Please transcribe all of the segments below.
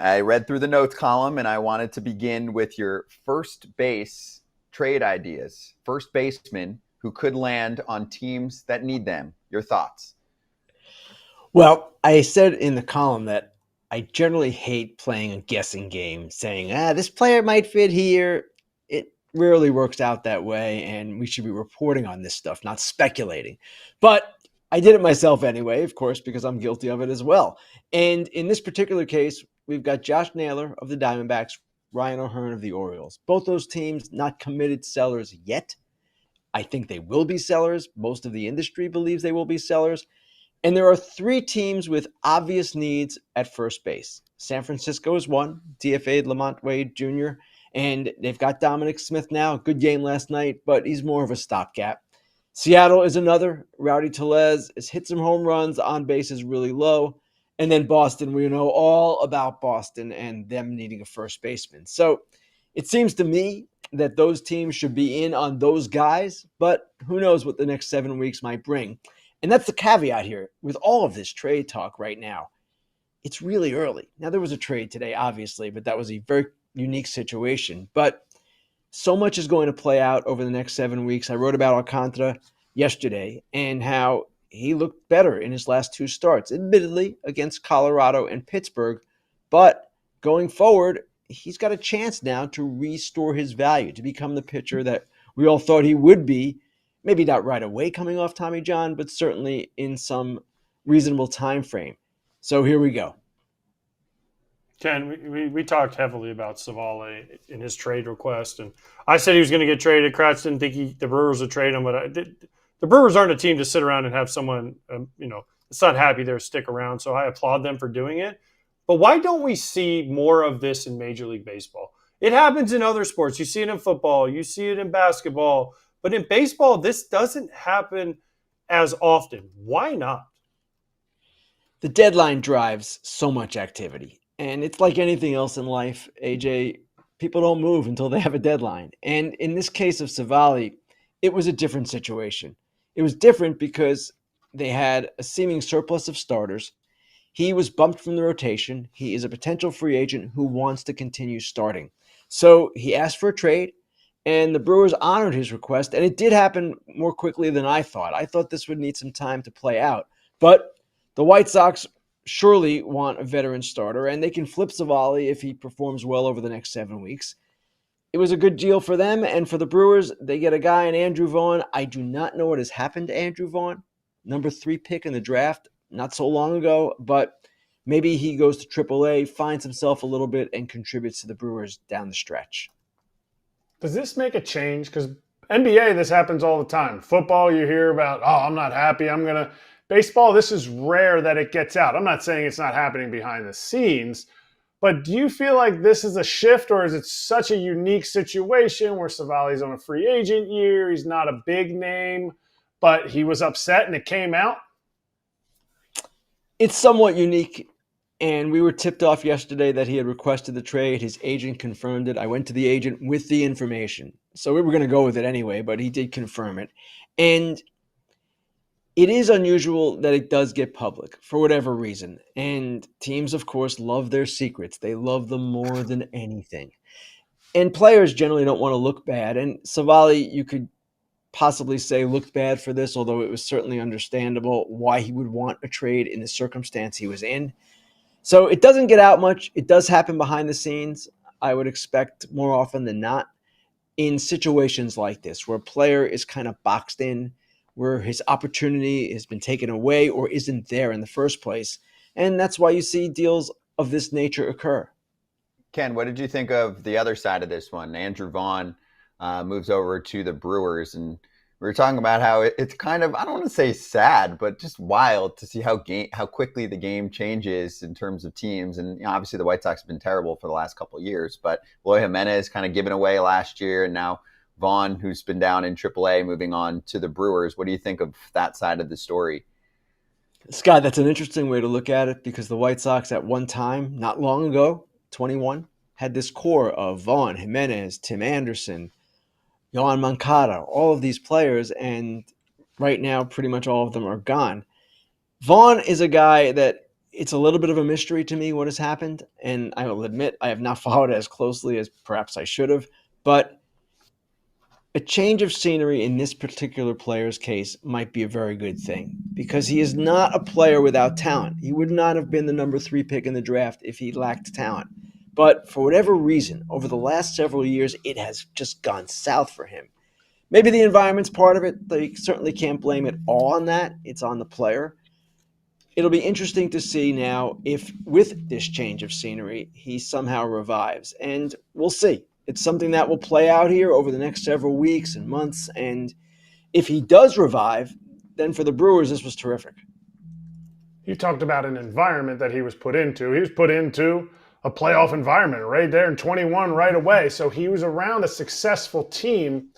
I read through the notes column, and I wanted to begin with your first base trade ideas. First baseman who could land on teams that need them. Your thoughts? Well, I said in the column that I generally hate playing a guessing game, saying, this player might fit here. It rarely works out that way, and we should be reporting on this stuff, not speculating. But I did it myself anyway, of course, because I'm guilty of it as well. And in this particular case, we've got Josh Naylor of the Diamondbacks, Ryan O'Hearn of the Orioles. Both those teams not committed sellers yet. I think they will be sellers. Most of the industry believes they will be sellers. And there are three teams with obvious needs at first base. San Francisco is one, DFA'd Lamont Wade Jr., and they've got Dominic Smith now. Good game last night, but he's more of a stopgap. Seattle is another. Rowdy Tellez has hit some home runs. On base is really low. And then Boston, we know all about Boston and them needing a first baseman. So it seems to me that those teams should be in on those guys, but who knows what the next 7 weeks might bring. And that's the caveat here with all of this trade talk right now. It's really early. Now, there was a trade today, obviously, but that was a very unique situation. But so much is going to play out over the next 7 weeks. I wrote about Alcantara yesterday and how he looked better in his last two starts, admittedly against Colorado and Pittsburgh. But going forward, he's got a chance now to restore his value, to become the pitcher that we all thought he would be. Maybe not right away coming off Tommy John, but certainly in some reasonable time frame. So here we go. Ken, we talked heavily about Civale in his trade request, and I said he was going to get traded. Kratz didn't think the Brewers would trade him, but the Brewers aren't a team to sit around and have someone, that's not happy there stick around. So I applaud them for doing it. But why don't we see more of this in Major League Baseball? It happens in other sports. You see it in football. You see it in basketball. But in baseball, this doesn't happen as often. Why not? The deadline drives so much activity. And it's like anything else in life, AJ. People don't move until they have a deadline. And in this case of Civale, it was a different situation. It was different because they had a seeming surplus of starters. He was bumped from the rotation. He is a potential free agent who wants to continue starting. So he asked for a trade. And the Brewers honored his request, and it did happen more quickly than I thought. I thought this would need some time to play out. But the White Sox surely want a veteran starter, and they can flip Civale if he performs well over the next 7 weeks. It was a good deal for them, and for the Brewers, they get a guy in Andrew Vaughn. I do not know what has happened to Andrew Vaughn. Number 3 pick in the draft not so long ago, but maybe he goes to AAA, finds himself a little bit, and contributes to the Brewers down the stretch. Does this make a change? Because NBA, this happens all the time. Football, you hear about, I'm not happy. Baseball, this is rare that it gets out. I'm not saying it's not happening behind the scenes, but do you feel like this is a shift, or is it such a unique situation where Civale's on a free agent year? He's not a big name, but he was upset and it came out? It's somewhat unique. And we were tipped off yesterday that he had requested the trade. His agent confirmed it. I went to the agent with the information. So we were going to go with it anyway, but he did confirm it. And it is unusual that it does get public for whatever reason. And teams, of course, love their secrets. They love them more than anything. And players generally don't want to look bad. And Civale, you could possibly say, looked bad for this, although it was certainly understandable why he would want a trade in the circumstance he was in. So it doesn't get out much. It does happen behind the scenes. I would expect more often than not in situations like this where a player is kind of boxed in, where his opportunity has been taken away or isn't there in the first place. And that's why you see deals of this nature occur. Ken, what did you think of the other side of this one? Andrew Vaughn moves over to the Brewers, and we were talking about how it's kind of, I don't want to say sad, but just wild to see how quickly the game changes in terms of teams. And obviously the White Sox have been terrible for the last couple of years, but Eloy Jimenez kind of given away last year, and now Vaughn, who's been down in AAA, moving on to the Brewers. What do you think of that side of the story? Scott, that's an interesting way to look at it, because the White Sox at one time, not long ago, 21, had this core of Vaughn, Jimenez, Tim Anderson, Yohan Moncada, all of these players, and right now pretty much all of them are gone. Vaughn is a guy that it's a little bit of a mystery to me what has happened, and I will admit I have not followed it as closely as perhaps I should have, but a change of scenery in this particular player's case might be a very good thing because he is not a player without talent. He would not have been the number 3 pick in the draft if he lacked talent. But for whatever reason, over the last several years, it has just gone south for him. Maybe the environment's part of it. They certainly can't blame it all on that. It's on the player. It'll be interesting to see now if, with this change of scenery, he somehow revives. And we'll see. It's something that will play out here over the next several weeks and months. And if he does revive, then for the Brewers, this was terrific. You talked about an environment that he was put into. He was put into a playoff environment right there in 21 right away. So he was around a successful team.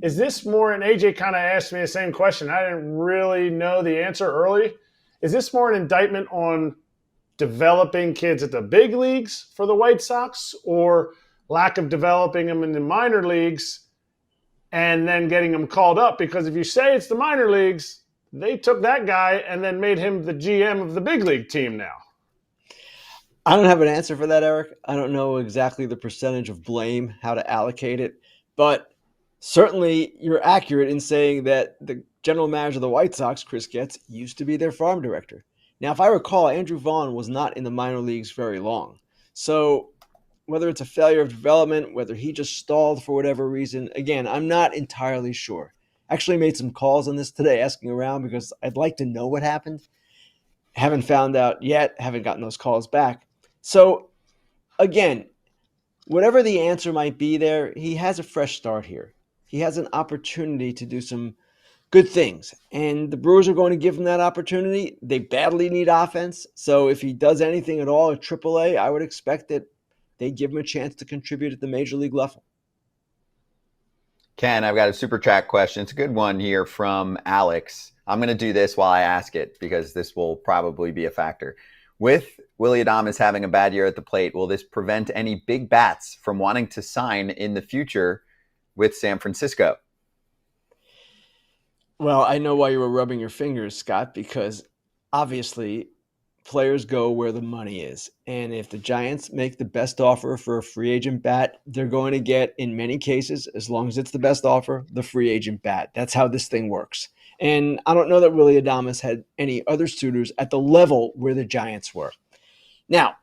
Is this more, and AJ kind of asked me the same question. I didn't really know the answer early. Is this more an indictment on developing kids at the big leagues for the White Sox, or lack of developing them in the minor leagues and then getting them called up? Because if you say it's the minor leagues, they took that guy and then made him the GM of the big league team now. I don't have an answer for that, Eric. I don't know exactly the percentage of blame, how to allocate it, but certainly you're accurate in saying that the general manager of the White Sox, Chris Getz, used to be their farm director. Now, if I recall, Andrew Vaughn was not in the minor leagues very long. So whether it's a failure of development, whether he just stalled for whatever reason, again, I'm not entirely sure. Actually made some calls on this today, asking around because I'd like to know what happened. Haven't found out yet, haven't gotten those calls back. So again, whatever the answer might be there, he has a fresh start here. He has an opportunity to do some good things, and the Brewers are going to give him that opportunity. They badly need offense, so if he does anything at all at AAA, I would expect that they'd give him a chance to contribute at the major league level. Ken, I've got a super chat question. It's a good one here from Alex. I'm going to do this while I ask it because this will probably be a factor. With Willy Adames having a bad year at the plate, will this prevent any big bats from wanting to sign in the future with San Francisco? Well, I know why you were rubbing your fingers, Scott, because obviously players go where the money is. And if the Giants make the best offer for a free agent bat, they're going to get, in many cases, as long as it's the best offer, the free agent bat. That's how this thing works. And I don't know that Willy Adames had any other suitors at the level where the Giants were. Now,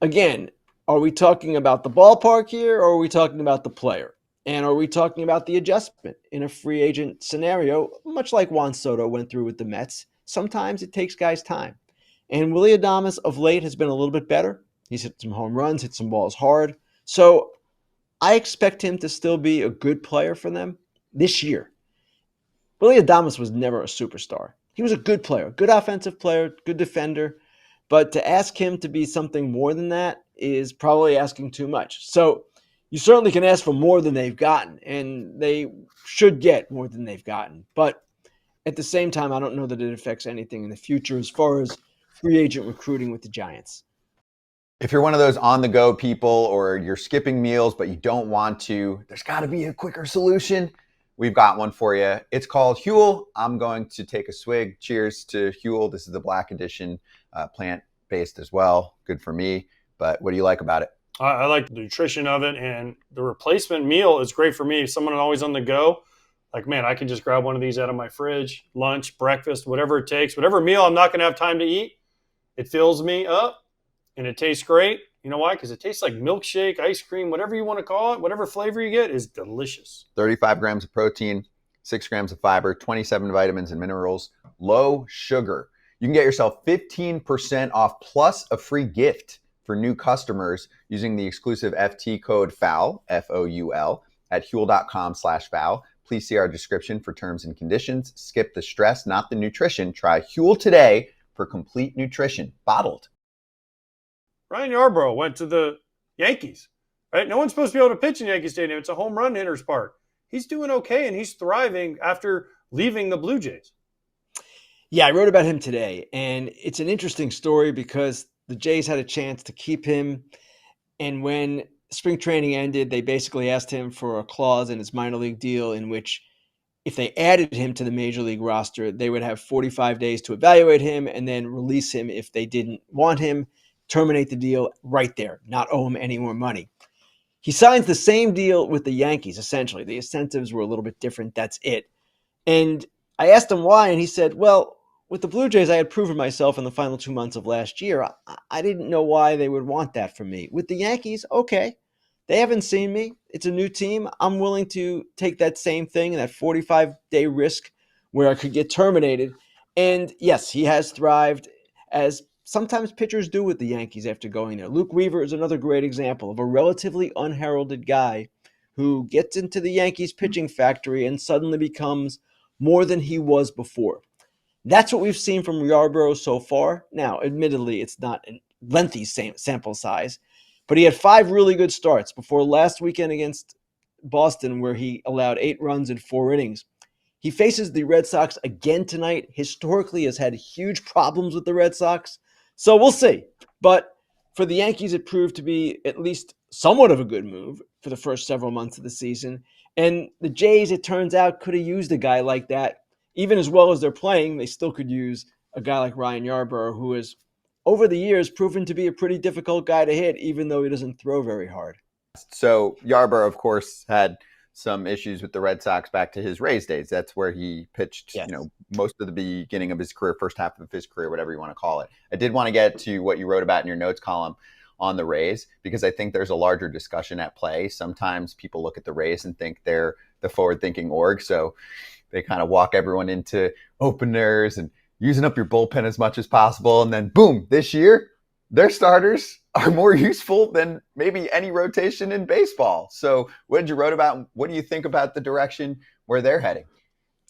again, are we talking about the ballpark here, or are we talking about the player? And are we talking about the adjustment in a free agent scenario, much like Juan Soto went through with the Mets? Sometimes it takes guys time. And Willy Adames of late has been a little bit better. He's hit some home runs, hit some balls hard. So I expect him to still be a good player for them this year. Willy Adames was never a superstar. He was a good player, good offensive player, good defender. But to ask him to be something more than that is probably asking too much. So you certainly can ask for more than they've gotten, and they should get more than they've gotten. But at the same time, I don't know that it affects anything in the future as far as free agent recruiting with the Giants. If you're one of those on-the-go people or you're skipping meals but you don't want to, there's got to be a quicker solution. We've got one for you. It's called Huel. I'm going to take a swig. Cheers to Huel. This is the Black Edition, plant-based as well. Good for me. But what do you like about it? I like the nutrition of it, and the replacement meal is great for me. Someone always on the go. Like, man, I can just grab one of these out of my fridge, lunch, breakfast, whatever it takes. Whatever meal I'm not going to have time to eat, it fills me up, and it tastes great. You know why? Because it tastes like milkshake, ice cream, whatever you want to call it, whatever flavor you get is delicious. 35 grams of protein, 6 grams of fiber, 27 vitamins and minerals, low sugar. You can get yourself 15% off plus a free gift for new customers using the exclusive FT code FOUL, F-O-U-L, at Huel.com/FOUL. Please see our description for terms and conditions. Skip the stress, not the nutrition. Try Huel today for complete nutrition, bottled. Ryan Yarbrough went to the Yankees, right? No one's supposed to be able to pitch in Yankee Stadium. It's a home run hitter's park. He's doing okay, and he's thriving after leaving the Blue Jays. Yeah, I wrote about him today, and it's an interesting story because the Jays had a chance to keep him, and when spring training ended, they basically asked him for a clause in his minor league deal in which if they added him to the major league roster, they would have 45 days to evaluate him and then release him if they didn't want him, terminate the deal right there, not owe him any more money. He signs the same deal with the Yankees, essentially. The incentives were a little bit different. That's it. And I asked him why, and he said, well, with the Blue Jays, I had proven myself in the final 2 months of last year. I didn't know why they would want that from me. With the Yankees, okay. They haven't seen me. It's a new team. I'm willing to take that same thing, that 45-day risk where I could get terminated. And yes, he has thrived, as sometimes pitchers do with the Yankees after going there. Luke Weaver is another great example of a relatively unheralded guy who gets into the Yankees pitching factory and suddenly becomes more than he was before. That's what we've seen from Yarbrough so far. Now, admittedly, it's not a lengthy sample size, but he had 5 really good starts before last weekend against Boston, where he allowed 8 runs in 4 innings. He faces the Red Sox again tonight. Historically has had huge problems with the Red Sox, so we'll see. But for the Yankees, it proved to be at least somewhat of a good move for the first several months of the season. And the Jays, it turns out, could have used a guy like that. Even as well as they're playing, they still could use a guy like Ryan Yarbrough, who has, over the years, proven to be a pretty difficult guy to hit, even though he doesn't throw very hard. So Yarbrough, of course, had some issues with the Red Sox back to his Rays days. That's where he pitched, Yes. most of the beginning of his career, first half of his career, whatever you want to call it. I did want to get to what you wrote about in your notes column on the Rays, because I think there's a larger discussion at play. Sometimes people look at the Rays and think they're the forward-thinking org, so they kind of walk everyone into openers and using up your bullpen as much as possible. And then, boom, this year, their starters are more useful than maybe any rotation in baseball. So what did you write about? What do you think about the direction where they're heading?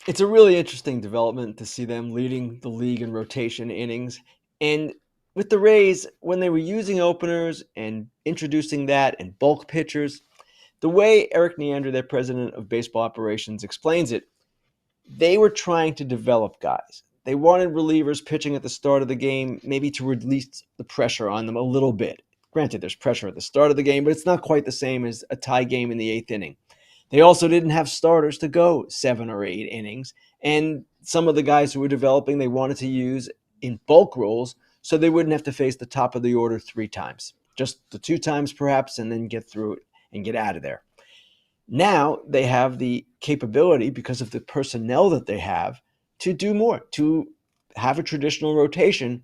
It's a really interesting development to see them leading the league in rotation innings. And with the Rays, when they were using openers and introducing that and bulk pitchers, the way Eric Neander, their president of baseball operations, explains it, they were trying to develop guys. They wanted relievers pitching at the start of the game, maybe to release the pressure on them a little bit. Granted, there's pressure at the start of the game, but it's not quite the same as a tie game in the 8th inning. They also didn't have starters to go 7 or 8 innings, and some of the guys who were developing they wanted to use in bulk roles so they wouldn't have to face the top of the order 3 times. Just the 2 times perhaps, and then get through it and get out of there. Now they have the capability, because of the personnel that they have, to do more, to have a traditional rotation.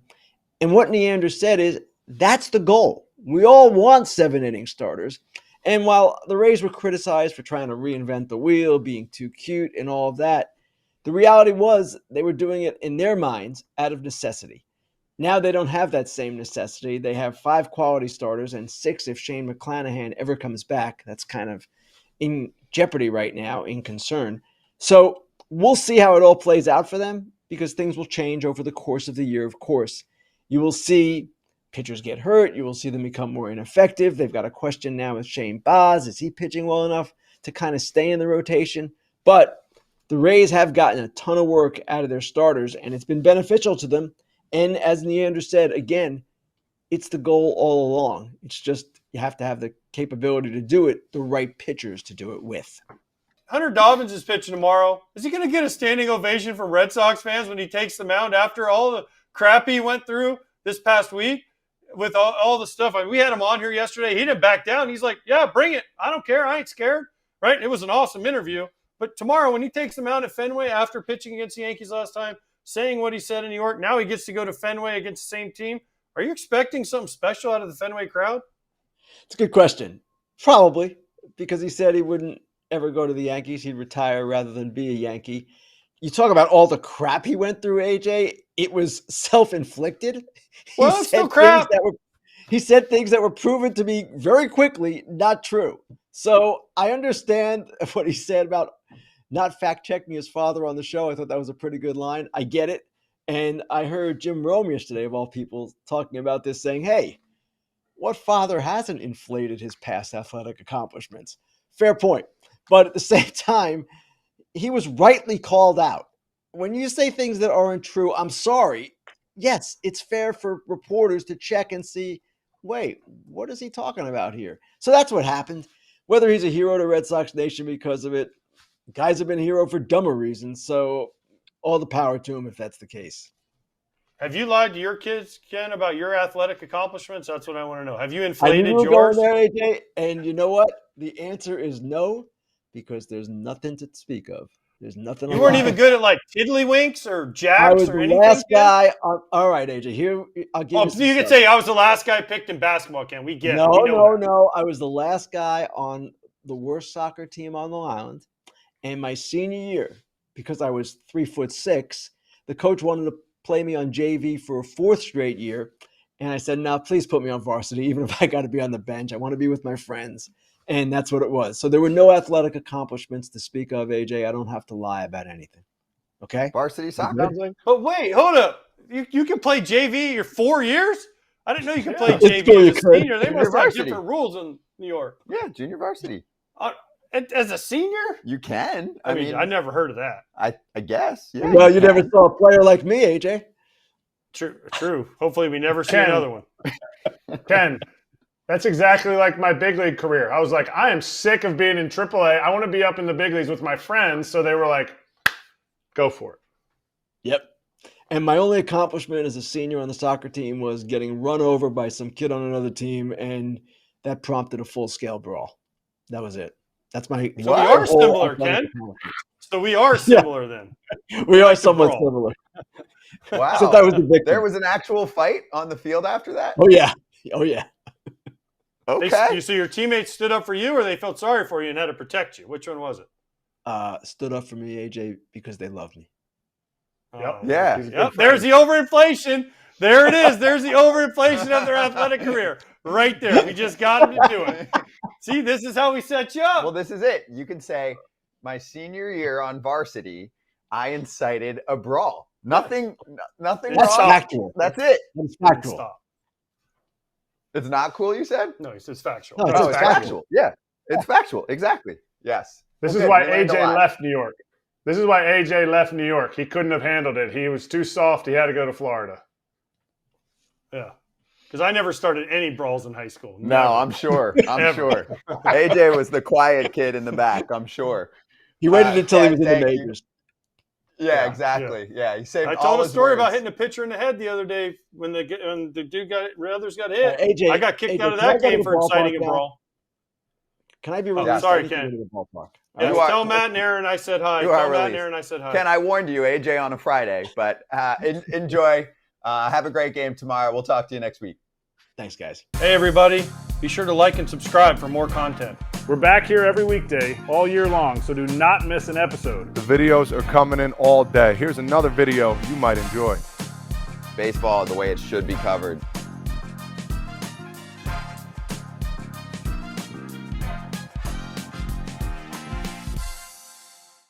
And what Neander said is, that's the goal. We all want 7-inning starters. And while the Rays were criticized for trying to reinvent the wheel, being too cute and all of that, the reality was they were doing it in their minds out of necessity. Now they don't have that same necessity. They have 5 quality starters and 6 if Shane McClanahan ever comes back. That's kind of in jeopardy right now, in concern. So we'll see how it all plays out for them, because things will change over the course of the year, of course. You will see pitchers get hurt. You will see them become more ineffective. They've got a question now with Shane Baz. Is he pitching well enough to kind of stay in the rotation? But the Rays have gotten a ton of work out of their starters, and it's been beneficial to them. And as Neander said, again, it's the goal all along. It's just you have to have the capability to do it, the right pitchers to do it with. Hunter Dobbins is pitching tomorrow. Is he going to get a standing ovation from Red Sox fans when he takes the mound after all the crap he went through this past week with all the stuff? I mean, we had him on here yesterday. He didn't back down. He's like, yeah, bring it. I don't care. I ain't scared. Right? It was an awesome interview. But tomorrow, when he takes the mound at Fenway after pitching against the Yankees last time, saying what he said in New York, now he gets to go to Fenway against the same team. Are you expecting something special out of the Fenway crowd? It's a good question. Probably, because he said he wouldn't ever go to the Yankees. He'd retire rather than be a Yankee. You talk about all the crap he went through, AJ. It was self-inflicted. Well, it's still crap. He said things that were proven to be very quickly not true. So I understand what he said about not fact-checking his father on the show. I thought that was a pretty good line. I get it. And I heard Jim Rome yesterday, of all people, talking about this, saying, hey, what father hasn't inflated his past athletic accomplishments? Fair point. But at the same time, he was rightly called out. When you say things that aren't true, I'm sorry. Yes, it's fair for reporters to check and see, wait, what is he talking about here? So that's what happened. Whether he's a hero to Red Sox Nation because of it, Guys have been a hero for dumber reasons, so all the power to him if that's the case. Have you lied to your kids, Ken, about your athletic accomplishments? That's what I want to know. Have you I knew inflated you were yours? going there, AJ, and you know what? The answer is no, because there's nothing to speak of. There's nothing. You weren't alive. even good at like tiddlywinks or I jacks was or the anything. last Ken? guy. All right, AJ. Here, I'll give Oh, you. so you could say I was the last guy picked in basketball, Ken. We get it. No, We know that. no. I was the last guy on the worst soccer team on Long Island, and my senior year, because I was 3'6", the coach wanted to play me on JV for a fourth straight year, and I said, "No, please put me on varsity, even if I got to be on the bench. I want to be with my friends." And that's what it was. So there were no athletic accomplishments to speak of, AJ. I don't have to lie about anything. Okay? Varsity soccer. Sounds like But wait, hold up. You can play JV your 4 years? I didn't know you could play It's JV true, you as a could. senior. They must have Varsity. different rules in New York. Yeah, junior varsity. As a senior? You can. I mean, I never heard of that. I guess. Yeah. Well, you never saw a player like me, AJ. True. Hopefully we never see Ken. another one. Ken, that's exactly like my big league career. I was like, I am sick of being in AAA. I want to be up in the big leagues with my friends. So they were like, go for it. Yep. And my only accomplishment as a senior on the soccer team was getting run over by some kid on another team, and that prompted a full-scale brawl. That was it. That's my. So we are similar, Ken. So we are similar then. We are like the somewhat brawl. similar. Wow. Except I was the victim. There was an actual fight on the field after that? Oh yeah. Oh yeah. Okay. So your teammates stood up for you, or they felt sorry for you and had to protect you? Which one was it? Stood up for me, AJ, because they love me. Oh, Yeah. Yep. There's the overinflation. There it is. There's the overinflation of their athletic career. Right there. We just got them to do it. See, this is how we set you up. Well, this is it. You can say, my senior year on varsity, I incited a brawl. Nothing That's wrong. factual. That's it. That's factual. Stop. It's not cool, you said? No, he says factual. No, Oh, it's factual. Yeah. It's factual. Exactly. Yes. This Okay, is why we learned a AJ lot. left New York. This is why AJ left New York. He couldn't have handled it. He was too soft. He had to go to Florida. Yeah. Because I never started any brawls in high school. No, Never. I'm sure. I'm Ever. sure. AJ was the quiet kid in the back, I'm sure. He waited until he Ken, was in the thank you. majors. Yeah, Yeah, exactly. Yeah, he saved I all told a his story words. about hitting a pitcher in the head the other day when the others got hit. AJ, I got kicked AJ, out of can I that go to game the for inciting a ballpark now? brawl. Can I be Oh, released? sorry, I need to Ken. go to the ballpark. Yes, You are- tell Matt and Aaron I said hi. You Tell are Matt and released. Aaron I said hi. Ken, I warned you, AJ, on a Friday, but enjoy. Have a great game tomorrow. We'll talk to you next week. Thanks, guys. Hey, everybody. Be sure to like and subscribe for more content. We're back here every weekday, all year long, so do not miss an episode. The videos are coming in all day. Here's another video you might enjoy. Baseball the way it should be covered.